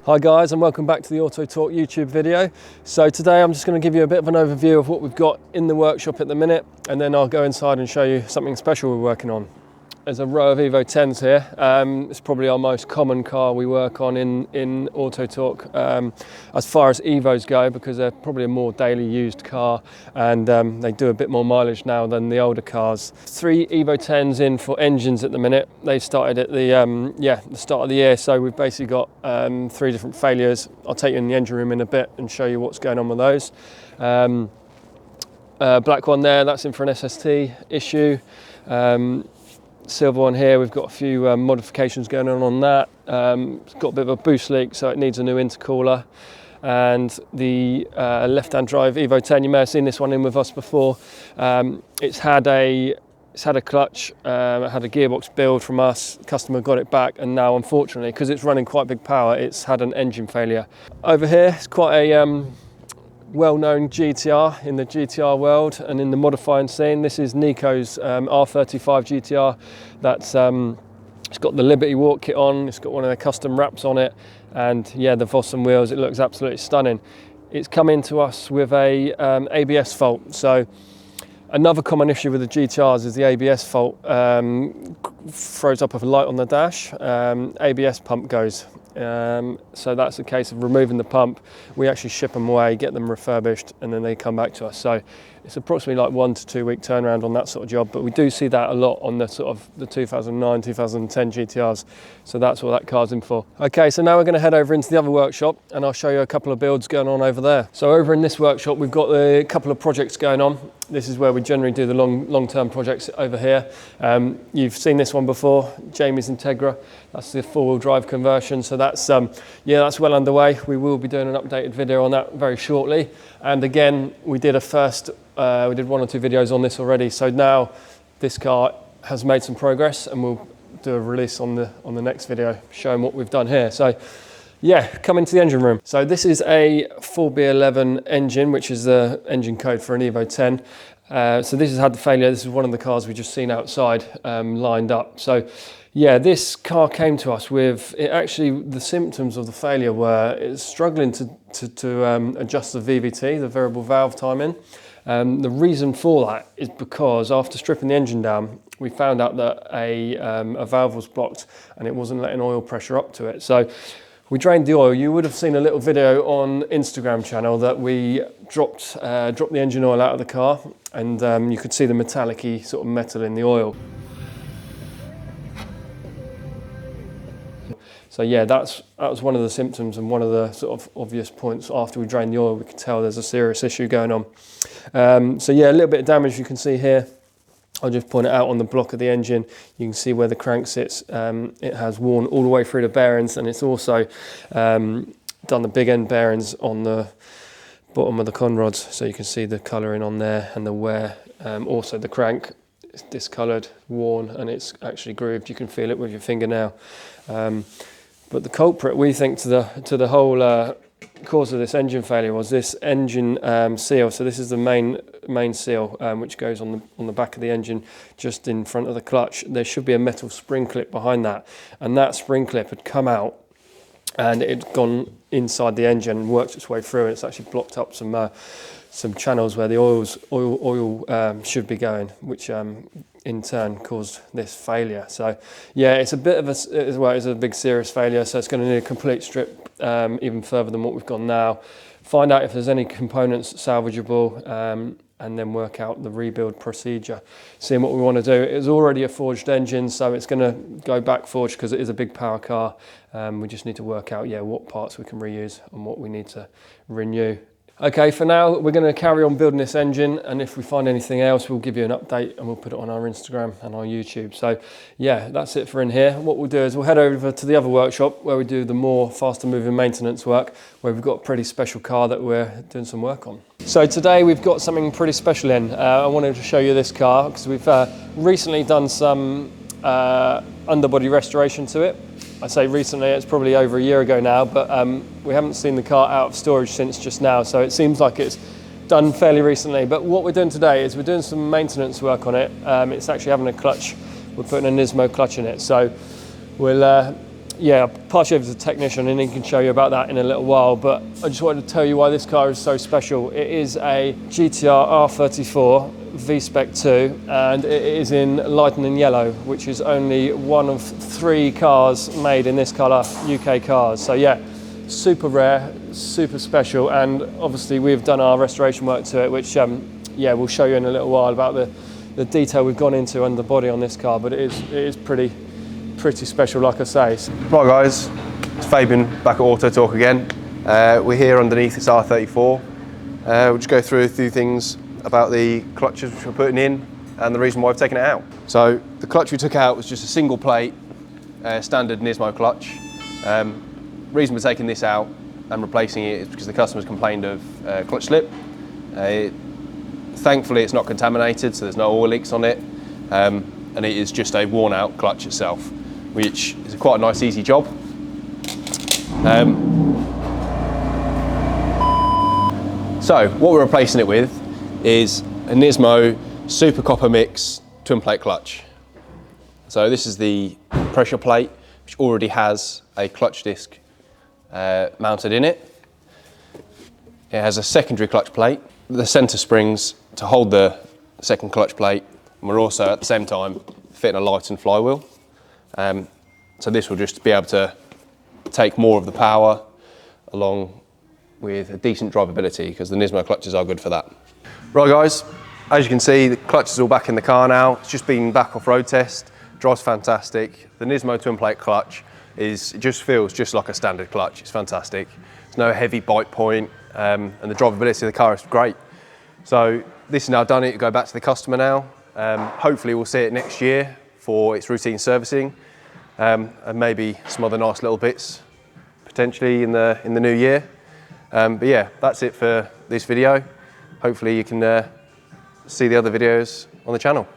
Hi guys, and welcome back to the Auto Talk YouTube video. So today I'm just going to give you a bit of an overview of what we've got in the workshop at the minute, and then I'll go inside and show you something special we're working on. There's a row of Evo 10s here. It's probably our most common car we work on in Auto Talk as far as Evos go, because they're probably a more daily used car, and they do a bit more mileage now than the older cars. 3 Evo 10s in for engines at the minute. They started at the start of the year, so we've basically got 3 different failures. I'll take you in the engine room in a bit and show you what's going on with those. Black one there, that's in for an SST issue. Silver one here, we've got a few modifications going on that. It's got a bit of a boost leak, so it needs a new intercooler. And the left-hand drive Evo 10, you may have seen this one in with us before. It's had a clutch, it had a gearbox build from us. The customer got it back, and now unfortunately, because it's running quite big power, it's had an engine failure. Over here, it's quite a well-known GTR in the GTR world and in the modifying scene. This is Nico's R35 Gtr. That's it's got the Liberty Walk kit on. It's got one of their custom wraps on it, and yeah, the Vossen wheels. It looks absolutely stunning. It's come into us with a ABS fault. So another common issue with the GTRs is the ABS fault throws up a light on the dash. ABS pump goes. So that's a case of removing the pump. We actually ship them away, get them refurbished, and then they come back to us. So it's approximately like 1 to 2 week turnaround on that sort of job, but we do see that a lot on the sort of the 2009, 2010 GTRs. So that's what that car's in for. Okay, so now we're going to head over into the other workshop, and I'll show you a couple of builds going on over there. So over in this workshop, we've got a couple of projects going on. This is where we generally do the long-term projects over here. You've seen this one before, Jamie's Integra. That's the 4-wheel drive conversion. So that's that's well underway. We will be doing an updated video on that very shortly. And again, we did we did 1 or 2 videos on this already. So now this car has made some progress, and we'll do a release on the next video showing what we've done here. So yeah, come into the engine room. So this is a 4B11 engine, which is the engine code for an Evo 10. So this has had the failure. This is one of the cars we just seen outside lined up. So yeah, this car came to us with the symptoms of the failure were it's struggling to adjust the VVT, the variable valve timing. The reason for that is because after stripping the engine down, we found out that a valve was blocked and it wasn't letting oil pressure up to it. So we drained the oil. You would have seen a little video on Instagram channel that we dropped the engine oil out of the car, and you could see the metallic-y sort of metal in the oil. So yeah, that was one of the symptoms and one of the sort of obvious points. After we drained the oil, we could tell there's a serious issue going on. So yeah, a little bit of damage you can see here. I'll just point it out on the block of the engine. You can see where the crank sits. It has worn all the way through the bearings, and it's also done the big end bearings on the bottom of the conrods. So you can see the colouring on there and the wear. Also the crank is discoloured, worn, and it's actually grooved. You can feel it with your fingernail. But the culprit, we think, to the whole cause of this engine failure was this engine seal. So this is the main seal, which goes on the back of the engine, just in front of the clutch. There should be a metal spring clip behind that, and that spring clip had come out, and it had gone inside the engine and worked its way through, and it's actually blocked up some channels where the oil should be going, which in turn caused this failure. So yeah, it's a bit of it's a big serious failure, so it's going to need a complete strip, even further than what we've got now. Find out if there's any components salvageable, and then work out the rebuild procedure. Seeing what we want to do. It is already a forged engine, so it's going to go back forged because it is a big power car. We just need to work out what parts we can reuse and what we need to renew. Okay, for now we're going to carry on building this engine, and if we find anything else, we'll give you an update and we'll put it on our Instagram and our YouTube. So yeah, that's it for in here. What we'll do is we'll head over to the other workshop where we do the more faster moving maintenance work, where we've got a pretty special car that we're doing some work on. So today we've got something pretty special in. I wanted to show you this car because we've recently done some underbody restoration to it. I say recently, it's probably over a year ago now, but we haven't seen the car out of storage since just now, so it seems like it's done fairly recently. But what we're doing today is we're doing some maintenance work on it. It's actually having a clutch. We're putting a Nismo clutch in it, so we'll yeah, I'll pass you over to the technician and he can show you about that in a little while, but I just wanted to tell you why this car is so special. It is a GTR R35 V-Spec 2 and it is in lightning yellow, which is only one of 3 cars made in this colour, UK cars. So yeah, super rare, super special, and obviously we've done our restoration work to it, which yeah, we'll show you in a little while about the detail we've gone into under the body on this car, but it is pretty special, like I say. Right guys, it's Fabian back at Auto Talk again. We're here underneath this R34. We'll just go through a few things about the clutches which we're putting in and the reason why I've taken it out. So the clutch we took out was just a single plate, standard Nismo clutch. Reason we're taking this out and replacing it is because the customers complained of clutch slip. Thankfully it's not contaminated, so there's no oil leaks on it, and it is just a worn out clutch itself, which is quite a nice easy job. So what we're replacing it with is a Nismo Super Copper Mix twin plate clutch. So this is the pressure plate, which already has a clutch disc mounted in it. It has a secondary clutch plate, the centre springs to hold the second clutch plate, and we're also at the same time fitting a light and flywheel. So this will just be able to take more of the power along with a decent drivability, because the Nismo clutches are good for that. Right guys, as you can see, the clutch is all back in the car now. It's just been back off road test, drives fantastic. The Nismo twin plate clutch it just feels just like a standard clutch. It's fantastic. There's no heavy bite point, and the drivability of the car is great. So this is now done, it'll go back to the customer now. Hopefully we'll see it next year for its routine servicing, and maybe some other nice little bits potentially in the new year. But yeah, that's it for this video. Hopefully you can see the other videos on the channel.